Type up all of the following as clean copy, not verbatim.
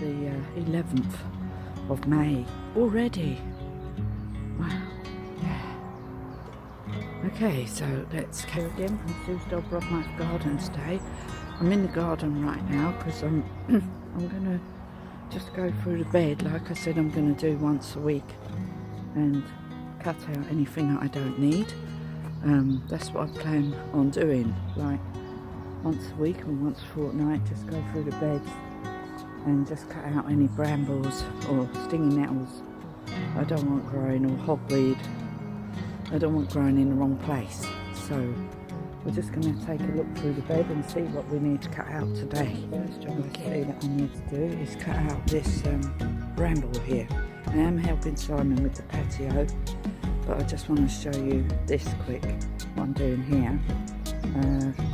the 11th of May already. Wow. Yeah. Okay, so let's carry again from Sue's Dolbrodmaeth garden today. I'm in the garden right now because I'm gonna just go through the bed like I said I'm gonna do once a week and cut out anything that I don't need. That's what I plan on doing, like once a week or once a fortnight, just go through the beds and just cut out any brambles or stinging nettles I don't want growing, or hogweed I don't want growing in the wrong place. So we're just going to take a look through the bed and see what we need to cut out today. First job I see that I need to do is cut out this bramble here. I am helping Simon with the patio, but I just want to show you this quick, what I'm doing here.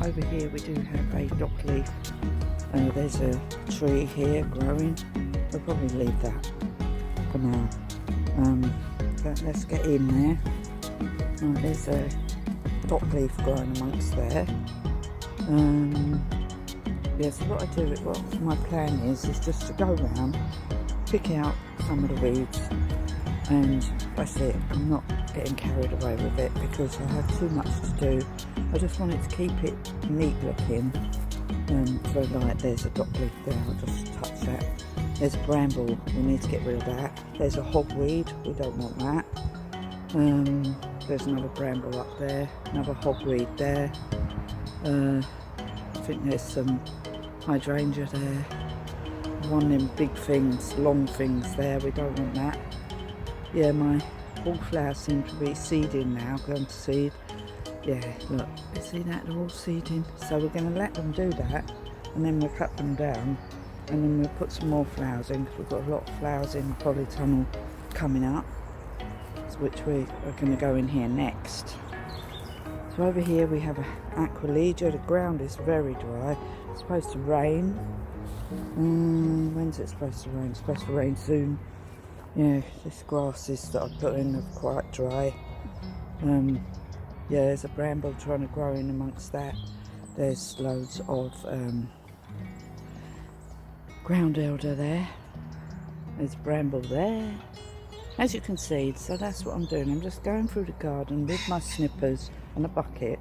Over here we do have a dock leaf. There's a tree here growing. We'll probably leave that for now. But let's get in there. There's a dock leaf growing amongst there. Yeah, so what I do, what my plan is just to go around, pick out some of the weeds, and that's it. I'm not getting carried away with it because I have too much to do. I just wanted to keep it neat looking. So like there's a dock leaf there, I'll just touch that. There's a bramble, we need to get rid of that. There's a hogweed, we don't want that. There's another bramble up there, another hogweed there. I think there's some hydrangea there. One of them big things, long things there, we don't want that. Yeah, my wallflowers seem to be seeding now, going to seed. Yeah, look, you see that, they're all seeding. So we're going to let them do that, and then we'll cut them down, and then we'll put some more flowers in, because we've got a lot of flowers in the polytunnel coming up, which we are going to go in here next. So over here we have an aqualegia. The ground is very dry. It's supposed to rain. When's it supposed to rain? It's supposed to rain soon. Yeah, this grasses that I put in are quite dry. Yeah, there's a bramble trying to grow in amongst that. There's loads of ground elder there. There's bramble there. As you can see, so that's what I'm doing. I'm just going through the garden with my snippers and a bucket,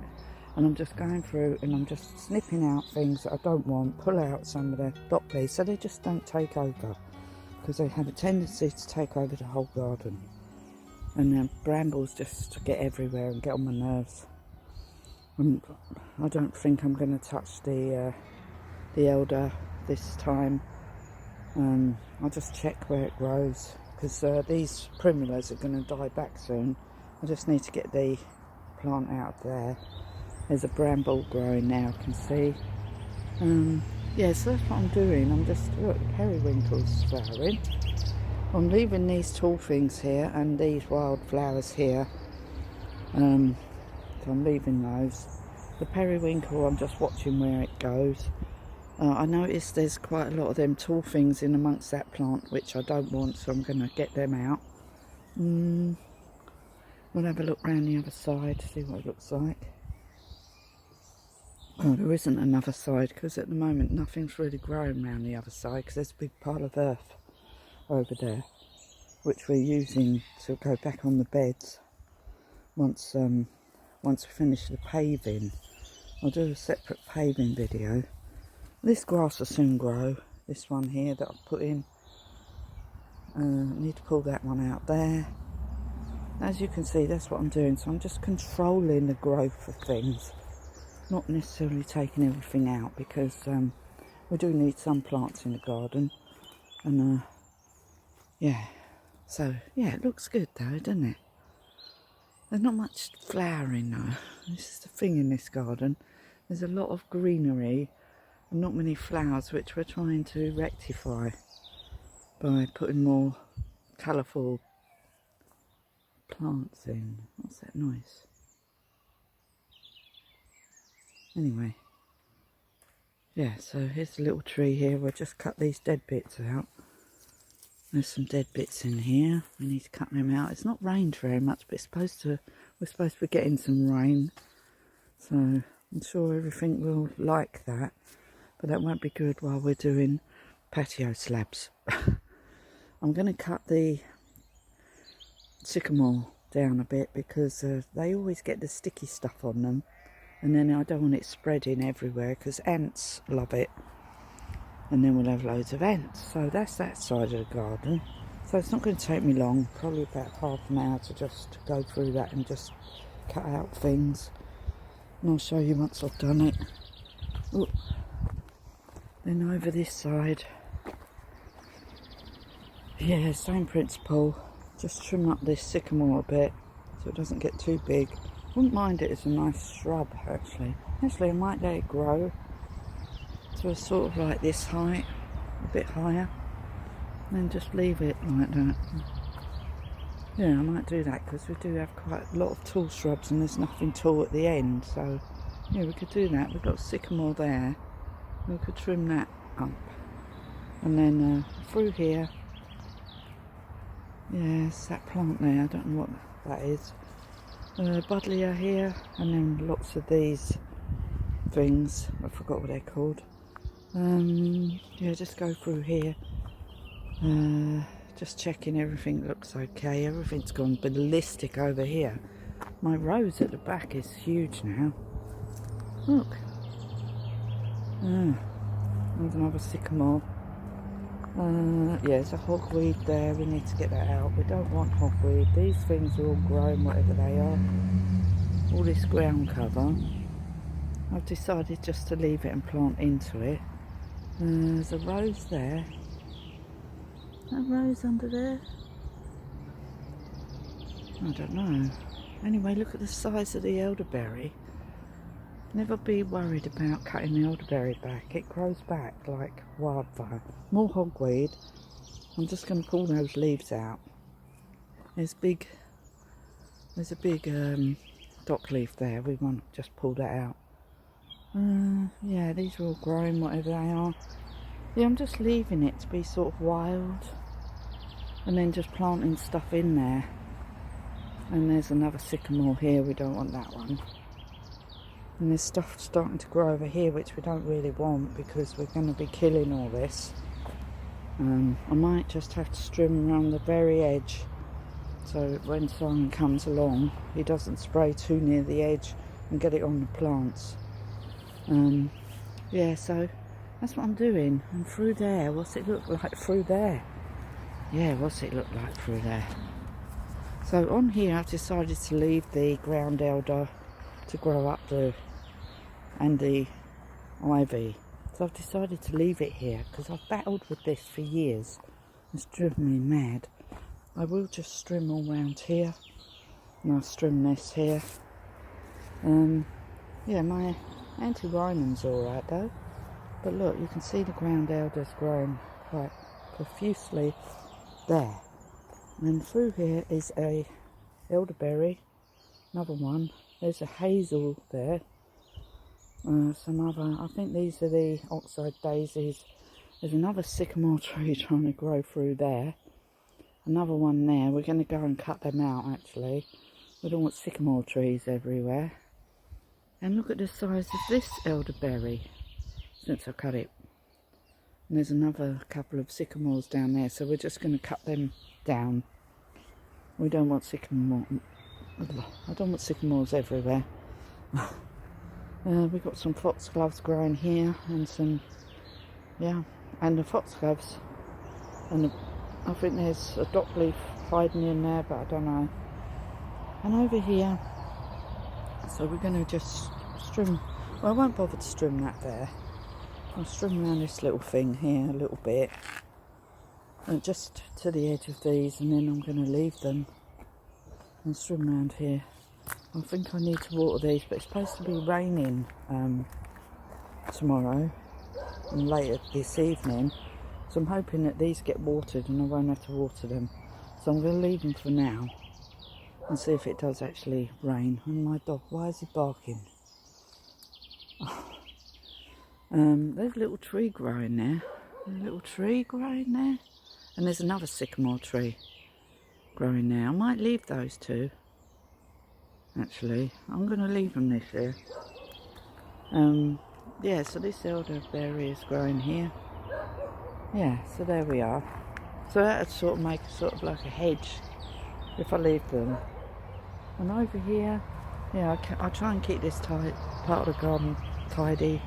and I'm just going through and I'm just snipping out things that I don't want, pull out some of the dock leaves so they just don't take over, because they have a tendency to take over the whole garden. And then brambles just get everywhere and get on my nerves. I don't think I'm going to touch the elder this time. I'll just check where it grows, because these primulas are going to die back soon. I just need to get the plant out there. There's a bramble growing now, I can see. Yeah, so that's what I'm doing. I'm just, look, the periwinkle's flowering. I'm leaving these tall things here and these wild flowers here. So I'm leaving those. The periwinkle, I'm just watching where it goes. I noticed there's quite a lot of them tall things in amongst that plant, which I don't want, so I'm going to get them out. We'll have a look around the other side to see what it looks like. Oh, there isn't another side, because at the moment nothing's really growing around the other side, because there's a big pile of earth over there, which we're using to go back on the beds once we finish the paving. I'll do a separate paving video. This grass will soon grow. This one here that I've put in, I need to pull that one out there. As you can see, that's what I'm doing. So I'm just controlling the growth of things, not necessarily taking everything out, because we do need some plants in the garden. And yeah, so yeah, it looks good though, doesn't it? There's not much flowering though. This is the thing in this garden. There's a lot of greenery and not many flowers, which we're trying to rectify by putting more colourful plants in. What's that noise? Anyway, yeah, so here's a little tree here. We'll just cut these dead bits out. There's some dead bits in here. We need to cut them out. It's not rained very much, but we're supposed to be getting some rain. So I'm sure everything will like that. But that won't be good while we're doing patio slabs. I'm going to cut the sycamore down a bit because they always get the sticky stuff on them, and then I don't want it spreading everywhere because ants love it, and then we'll have loads of ants. So that's that side of the garden. So it's not going to take me long, probably about half an hour to just go through that and just cut out things, and I'll show you once I've done it. Ooh. Then over this side, yeah, same principle. Just trim up this sycamore a bit so it doesn't get too big. Wouldn't mind it as a nice shrub actually. Actually, I might let it grow to a sort of like this height, a bit higher, and then just leave it like that. Yeah, I might do that because we do have quite a lot of tall shrubs and there's nothing tall at the end. So yeah, we could do that. We've got sycamore there. We could trim that up. And then through here, yes, that plant there, I don't know what that is. Buddleia here, and then lots of these things. I forgot what they're called. Yeah, just go through here. Just checking everything looks okay. Everything's gone ballistic over here. My rose at the back is huge now. Look. There's another sycamore. Yeah, there's a hogweed there. We need to get that out. We don't want hogweed. These things are all growing, whatever they are. All this ground cover. I've decided just to leave it and plant into it. There's a rose there. That rose under there? I don't know. Anyway, look at the size of the elderberry. Never be worried about cutting the elderberry back. It grows back like wildfire. More hogweed. I'm just going to pull those leaves out. There's a big dock leaf there. We want to just pull that out. Yeah, these are all growing, whatever they are. Yeah, I'm just leaving it to be sort of wild, and then just planting stuff in there. And there's another sycamore here. We don't want that one. And there's stuff starting to grow over here which we don't really want because we're going to be killing all this. I might just have to trim around the very edge so when Simon comes along he doesn't spray too near the edge and get it on the plants. Yeah, so that's what I'm doing. And through there, what's it look like through there? Yeah, what's it look like through there? So on here I've decided to leave the ground elder to grow up and the ivy. So I've decided to leave it here because I've battled with this for years. It's driven me mad. I will just trim all round here, and I'll trim this here. Yeah, my anti-ryman's alright though. But look, you can see the ground elder's growing quite profusely there. And through here is a elderberry, another one. There's a hazel there. Some other, I think these are the oxide daisies. There's another sycamore tree trying to grow through there. Another one there. We're going to go and cut them out actually. We don't want sycamore trees everywhere. And look at the size of this elderberry since I cut it. And there's another couple of sycamores down there, so we're just going to cut them down. We don't want sycamore. I don't want sycamores everywhere. We've got some foxgloves growing here, and some, yeah, and the foxgloves, and I think there's a dock leaf hiding in there, but I don't know. And over here, so we're going to just trim. Well, I won't bother to trim that there. I'll trim around this little thing here a little bit, and just to the edge of these, and then I'm going to leave them and trim around here. I think I need to water these, but it's supposed to be raining tomorrow and later this evening, so I'm hoping that these get watered and I won't have to water them. So I'm going to leave them for now and see if it does actually rain. And my dog, why is he barking? Oh. There's a little tree growing there. A little tree growing there. And there's another sycamore tree growing there. I might leave those two. Actually, I'm going to leave them this year. Yeah, so this elderberry is growing here. yeah, so there we are. So that would sort of make sort of like a hedge if I leave them. And over here, yeah, I try and keep this part of the garden tidy.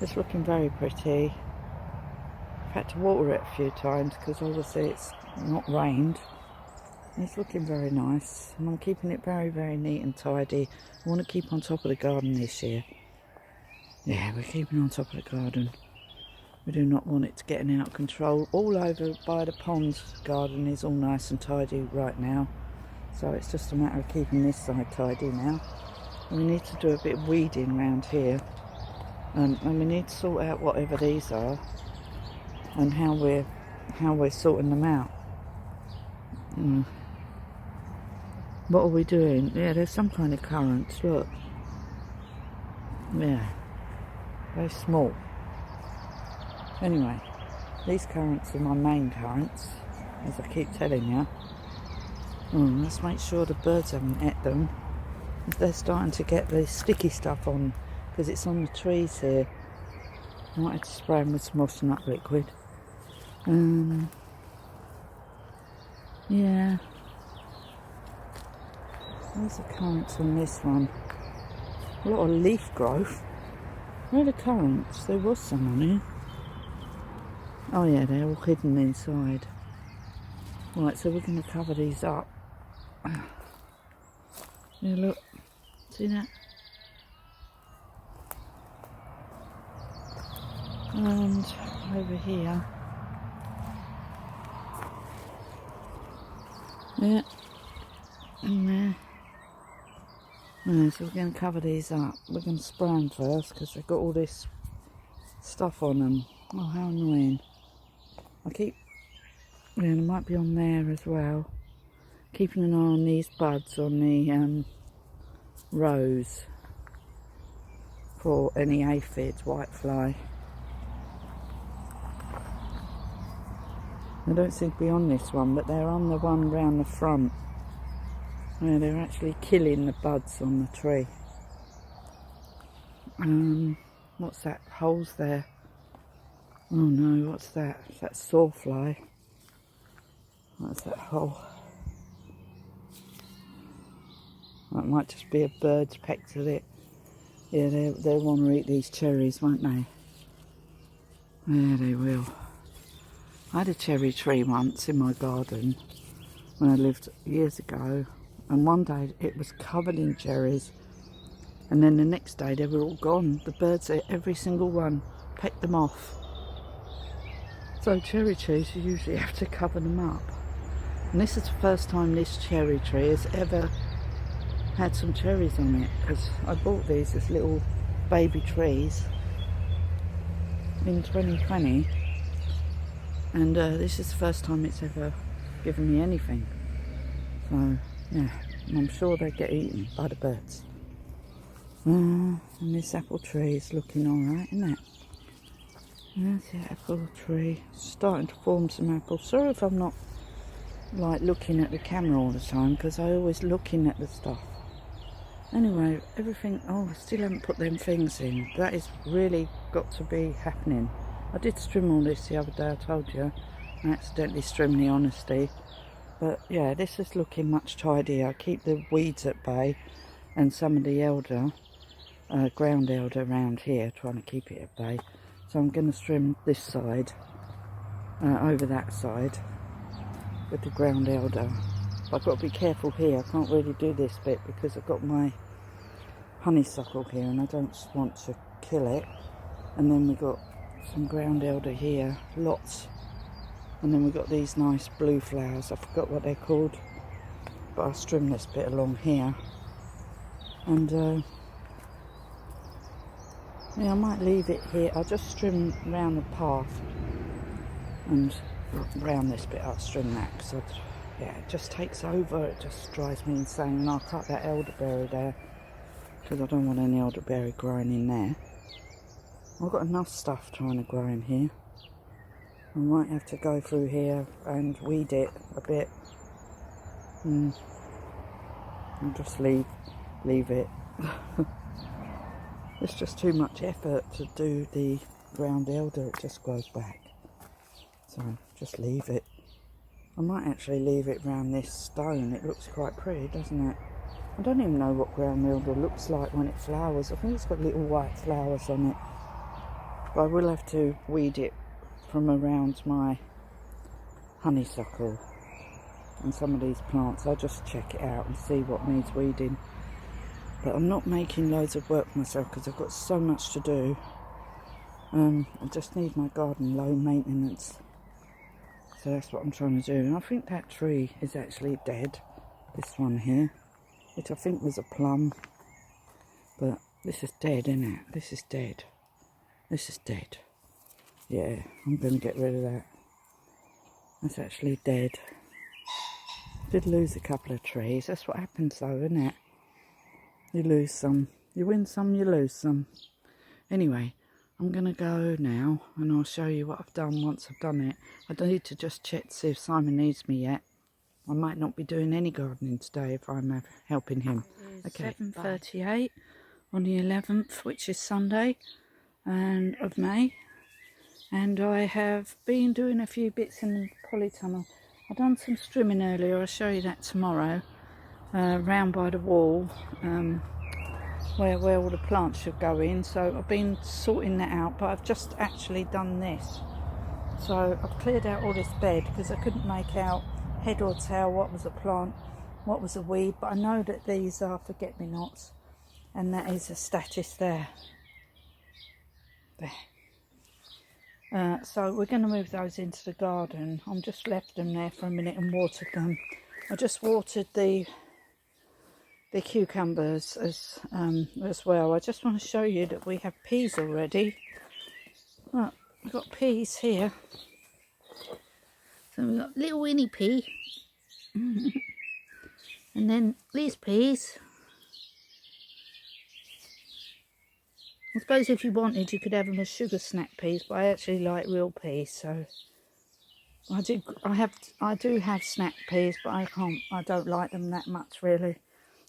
It's looking very pretty. I've had to water it a few times because obviously it's not rained. It's looking very nice, and I'm keeping it very, very neat and tidy. I want to keep on top of the garden this year. Yeah, we're keeping on top of the garden. We do not want it to get out of control. All over by the ponds garden is all nice and tidy right now. So it's just a matter of keeping this side tidy now. And we need to do a bit of weeding around here. And we need to sort out whatever these are and how we're sorting them out. What are we doing? Yeah, there's some kind of currants, look. Yeah, very small. Anyway, these currants are my main currants, as I keep telling you. Let's make sure the birds haven't ate them. They're starting to get the sticky stuff on, because it's on the trees here. I might have to spray them with some washing up liquid. Yeah. There's the currants on this one. A lot of leaf growth. Where are the currants? There was some on here. Oh yeah, they're all hidden inside. Right, so we're going to cover these up. Yeah, look. See that? And over here. Yeah. In there. So we're going to cover these up. We're going to spray them first because they've got all this stuff on them. Oh, how annoying. Yeah, they might be on there as well. Keeping an eye on these buds on the rose for any aphids, whitefly. They don't seem to be on this one, but they're on the one round the front. Yeah, they're actually killing the buds on the tree. What's that? Holes there. Oh no, what's that? Is that sawfly? What's that hole? That might just be a bird's pecked at it. Yeah, they'll want to eat these cherries, won't they? Yeah, they will. I had a cherry tree once in my garden when I lived years ago, and one day it was covered in cherries, and then the next day they were all gone. The birds ate every single one, pecked them off. So cherry trees, you usually have to cover them up. And this is the first time this cherry tree has ever had some cherries on it, because I bought these as little baby trees in 2020, and this is the first time it's ever given me anything. So yeah, I'm sure they get eaten by the birds. And this apple tree is looking alright, isn't it? There's the apple tree, starting to form some apples. Sorry if I'm not like looking at the camera all the time, because I always looking at the stuff. Anyway, everything. Oh, I still haven't put them things in. That is really got to be happening. I did trim all this the other day, I told you. I accidentally trimmed the honesty. But yeah, this is looking much tidier. I keep the weeds at bay and some of the elder, ground elder around here, trying to keep it at bay. So I'm going to trim this side over that side with the ground elder. But I've got to be careful here. I can't really do this bit because I've got my honeysuckle here and I don't want to kill it. And then we've got some ground elder here, lots. And then we've got these nice blue flowers. I forgot what they're called, but I'll trim this bit along here. And yeah, I might leave it here. I'll just trim round the path and round this bit. I'll trim that because yeah, it just takes over. It just drives me insane. And I'll cut that elderberry there because I don't want any elderberry growing in there. I've got enough stuff trying to grow in here. I might have to go through here and weed it a bit and just leave it. It's just too much effort to do the ground elder. It just grows back. So just leave it. I might actually leave it round this stone. It looks quite pretty, doesn't it? I don't even know what ground mildew looks like when it flowers. I think it's got little white flowers on it. But I will have to weed it from around my honeysuckle and some of these plants. I'll just check it out and see what needs weeding. But I'm not making loads of work for myself because I've got so much to do. I just need my garden low maintenance. So that's what I'm trying to do. And I think that tree is actually dead. This one here, which I think was a plum. But this is dead, isn't it? This is dead. This is dead. Yeah, I'm going to get rid of that. That's actually dead. Did lose a couple of trees. That's what happens though, isn't it? You lose some. You win some, you lose some. Anyway, I'm going to go now and I'll show you what I've done once I've done it. I need to just check to see if Simon needs me yet. I might not be doing any gardening today if I'm helping him. Okay, 7:38 on the 11th, which is Sunday of May. And I have been doing a few bits in the polytunnel. I've done some strimming earlier. I'll show you that tomorrow. Round by the wall. Where all the plants should go in, so I've been sorting that out, but I've just actually done this. So I've cleared out all this bed because I couldn't make out head or tail what was a plant, what was a weed, but I know that these are forget-me-nots, and that is a statice there. So we're going to move those into the garden. I'm just left them there for a minute and watered them. I just watered the cucumbers as well. I just want to show you that we have peas already. Look, we've got peas here. So we've got little winnie pea. And then these peas. I suppose if you wanted you could have them as sugar snack peas, but I actually like real peas, so I do have snack peas, but I don't like them that much really.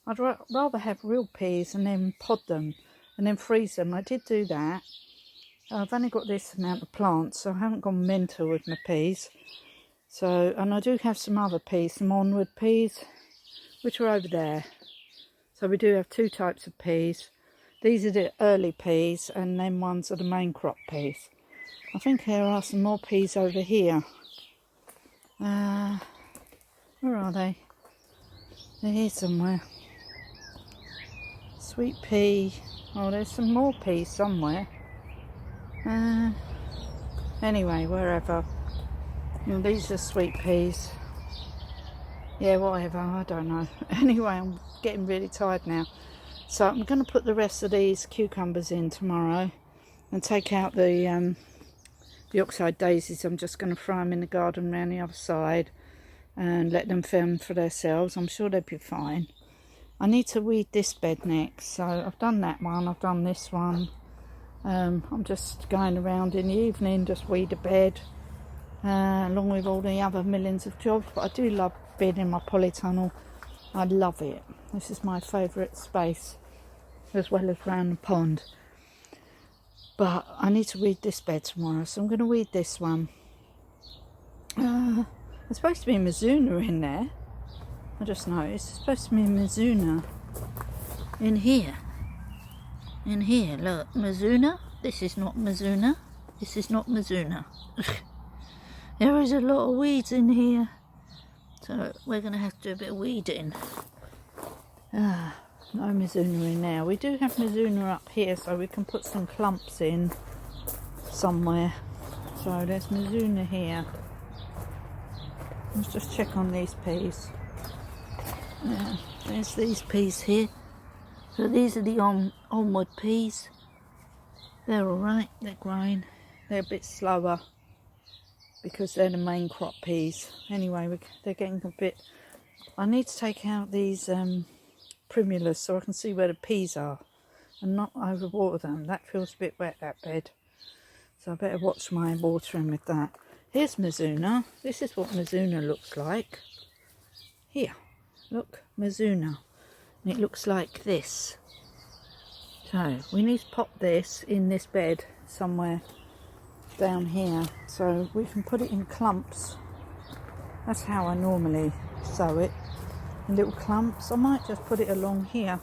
I'd rather have real peas and then pod them and then freeze them. I did do that. I've only got this amount of plants, so I haven't gone mental with my peas. So, and I do have some other peas, some onward peas, which are over there. So we do have two types of peas. These are the early peas, and then ones are the main crop peas. I think there are some more peas over here. Where are they? They're here somewhere. Sweet pea. Oh, there's some more peas somewhere. Anyway, wherever. Well, these are sweet peas. Yeah, whatever, I don't know. Anyway, I'm getting really tired now. So I'm going to put the rest of these cucumbers in tomorrow and take out the oxide daisies. I'm just going to fry them in the garden around the other side and let them fend for themselves. I'm sure they'll be fine. I need to weed this bed next, so I've done that one, I've done this one. I'm just going around in the evening, just weed the bed, along with all the other millions of jobs. But I do love being in my polytunnel. I love it. This is my favourite space, as well as round the pond. But I need to weed this bed tomorrow, so I'm going to weed this one. There's supposed to be a Mizuna in there. I just noticed. It's supposed to be a Mizuna in here. In here, look, Mizuna. This is not Mizuna. This is not Mizuna. There is a lot of weeds in here. So we're going to have to do a bit of weeding. No Mizuna in there. We do have Mizuna up here, so we can put some clumps in somewhere. So there's Mizuna here. Let's just check on these peas. There's these peas here. So these are the onward peas. They're alright, they're growing. They're a bit slower because they're the main crop peas. Anyway, they're getting a bit... I need to take out these primulas so I can see where the peas are and not overwater them. That feels a bit wet, that bed. So I better watch my watering with that. Here's Mizuna. This is what Mizuna looks like. Here. Look, Mizuna. And it looks like this. So we need to pop this in this bed somewhere. down here, so we can put it in clumps. That's how I normally sow it, in little clumps. I might just put it along here,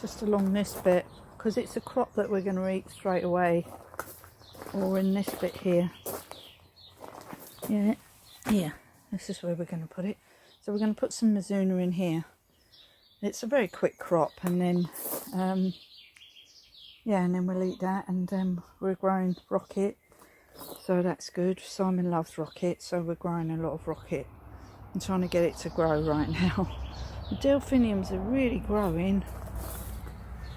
just along this bit, because it's a crop that we're going to eat straight away, or in this bit here. Yeah, here, this is where we're going to put it. So we're going to put some Mizuna in here. It's a very quick crop, and then yeah, and then we'll eat that. And we're growing rocket, so that's good. Simon loves rocket, so we're growing a lot of rocket. I'm trying to get it to grow right now. The delphiniums are really growing.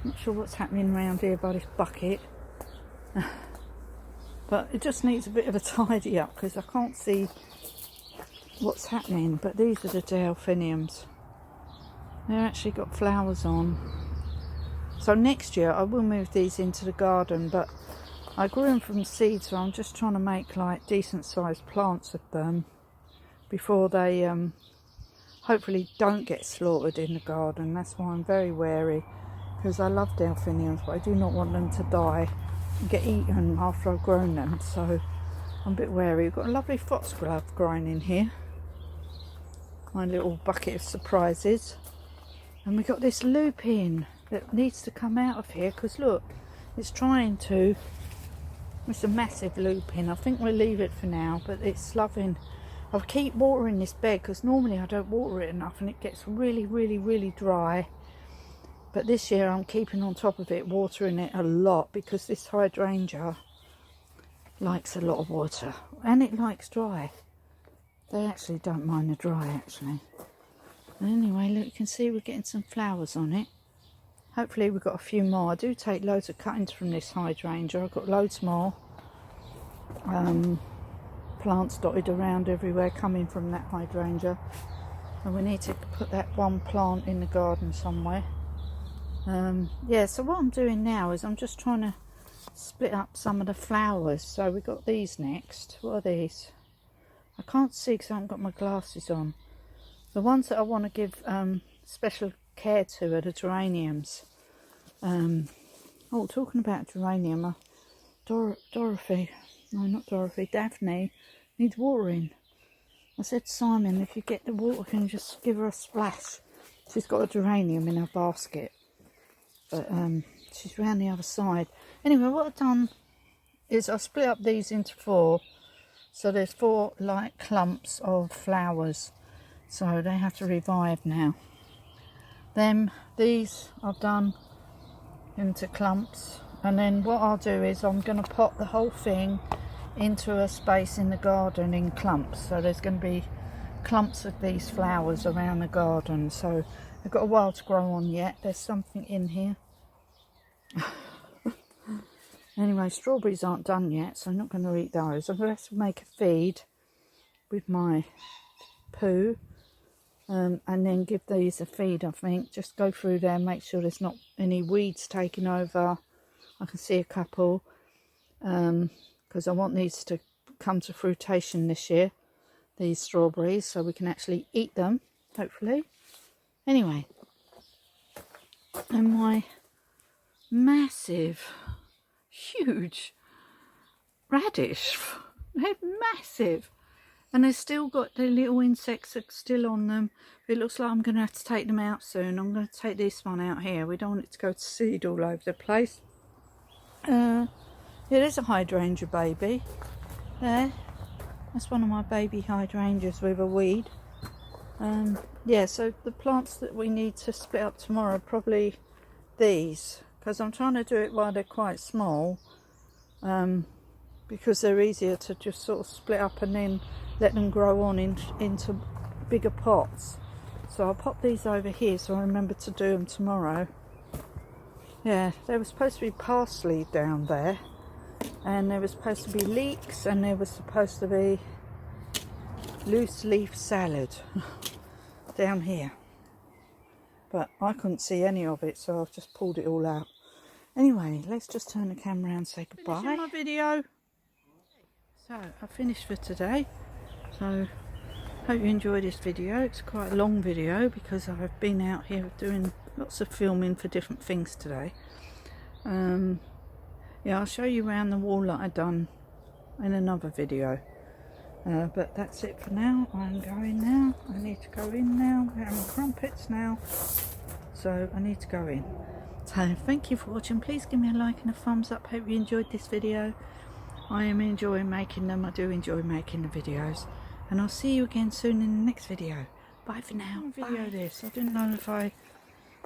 Not sure what's happening around here by this bucket, but it just needs a bit of a tidy up because I can't see what's happening. But these are the delphiniums. They've actually got flowers on. So next year I will move these into the garden, but I grew them from seed, so I'm just trying to make like decent sized plants of them before they hopefully don't get slaughtered in the garden. That's why I'm very wary, because I love delphiniums, but I do not want them to die and get eaten after I've grown them, so I'm a bit wary. We've got a lovely foxglove growing in here, my little bucket of surprises. And we've got this lupin that needs to come out of here, because look, it's trying to. It's a massive lupin. I think we'll leave it for now, but it's loving. I keep watering this bed because normally I don't water it enough and it gets really, really, really dry. But this year I'm keeping on top of it, watering it a lot, because this hydrangea likes a lot of water and it likes dry. They actually don't mind the dry, actually. Anyway, look, you can see we're getting some flowers on it. Hopefully we've got a few more. I do take loads of cuttings from this hydrangea. I've got loads more plants dotted around everywhere coming from that hydrangea. And we need to put that one plant in the garden somewhere. Yeah, so what I'm doing now is I'm just trying to split up some of the flowers. So we've got these next. What are these? I can't see because I haven't got my glasses on. The ones that I want to give special care to are the geraniums. Oh, talking about geranium, Daphne needs watering. I said to Simon, if you get the water, can you just give her a splash? She's got a geranium in her basket, but she's round the other side. Anyway, what I've done is I split up these into 4, so there's 4 like clumps of flowers. So they have to revive now. Then these I've done into clumps, and then what I'll do is I'm going to pot the whole thing into a space in the garden in clumps. So there's going to be clumps of these flowers around the garden. So they've got a while to grow on yet. There's something in here. Anyway, strawberries aren't done yet, so I'm not going to eat those. I'm going to have to make a feed with my poo. And then give these a feed, I think. Just go through there, make sure there's not any weeds taking over. I can see a couple, because I want these to come to fruition this year, these strawberries, so we can actually eat them, hopefully. Anyway, and my massive, huge radish, they're massive. And they've still got the little insects are still on them. It looks like I'm going to have to take them out soon. I'm going to take this one out here. We don't want it to go to seed all over the place. Yeah, there's a hydrangea baby. There. That's one of my baby hydrangeas with a weed. Yeah, so the plants that we need to split up tomorrow are probably these. Because I'm trying to do it while they're quite small. Because they're easier to just sort of split up and then let them grow on into bigger pots. So I'll pop these over here so I remember to do them tomorrow. Yeah, there was supposed to be parsley down there, and there was supposed to be leeks, and there was supposed to be loose leaf salad down here, but I couldn't see any of it, so I've just pulled it all out. Anyway, let's just turn the camera around and say goodbye. Finishing my video. So I finished for today, so hope you enjoyed this video. It's quite a long video because I've been out here doing lots of filming for different things today. Yeah, I'll show you around the wall that I've done in another video. But that's it for now. I'm going now. I need to go in now. We're having crumpets now, so I need to go in. So thank you for watching. Please give me a like and a thumbs up. Hope you enjoyed this video. I am enjoying making them. I do enjoy making the videos, and I'll see you again soon in the next video. Bye for now. Video this. I didn't know if I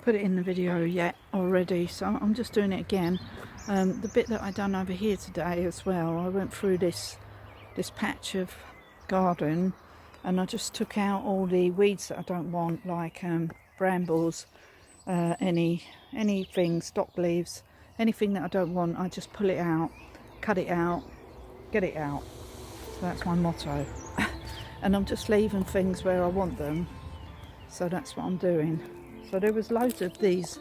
put it in the video yet already, so I'm just doing it again. The bit that I done over here today as well, I went through this patch of garden and I just took out all the weeds that I don't want, like brambles, anything, stock leaves, anything that I don't want. I just pull it out, cut it out, get it out. So that's my motto. And I'm just leaving things where I want them, so that's what I'm doing. So there was loads of these,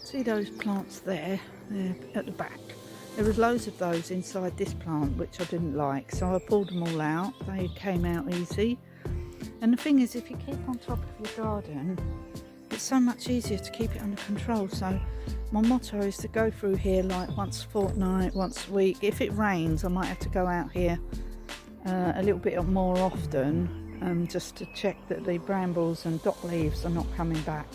see those plants there at the back? There was loads of those inside this plant which I didn't like, so I pulled them all out. They came out easy. And the thing is, if you keep on top of your garden, it's so much easier to keep it under control. So my motto is to go through here like once a fortnight, once a week. If it rains, I might have to go out here a little bit more often, just to check that the brambles and dock leaves are not coming back,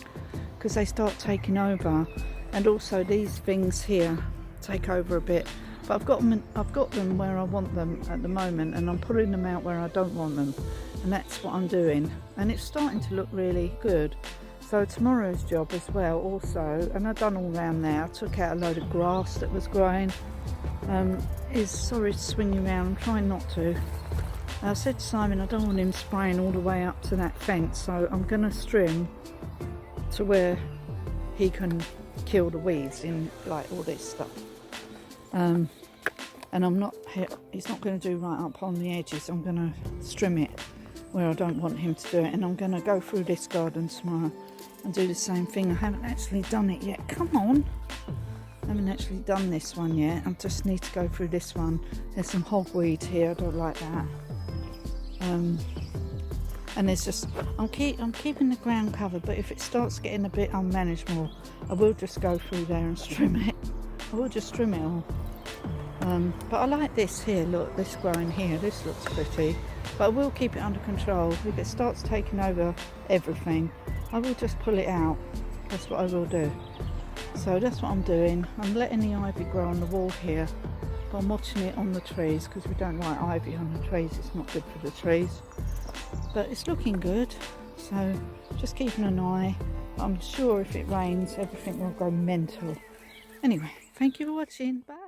because they start taking over. And also these things here take over a bit, but I've got them where I want them at the moment, and I'm putting them out where I don't want them, and that's what I'm doing, and it's starting to look really good. So tomorrow's job as well also, and I've done all round there. I took out a load of grass that was growing. Sorry to swing you around, I'm trying not to. I said to Simon I don't want him spraying all the way up to that fence, so I'm going to trim to where he can kill the weeds in like all this stuff. And he's not going to do right up on the edges. I'm going to trim it where I don't want him to do it, and I'm going to go through this garden tomorrow and do the same thing. I haven't actually done it yet. Come on, I haven't actually done this one yet. I just need to go through this one. There's some hogweed here, I don't like that. And there's just, I'm keeping the ground covered, but if it starts getting a bit unmanageable, I will just go through there and trim it. I will just trim it all. But I like this here, look, this growing here, this looks pretty. But I will keep it under control. If it starts taking over everything, I will just pull it out. That's what I will do. So that's what I'm doing. I'm letting the ivy grow on the wall here, but I'm watching it on the trees, because we don't like ivy on the trees. It's not good for the trees. But it's looking good, so just keeping an eye. I'm sure if it rains, everything will go mental. Anyway, thank you for watching. Bye.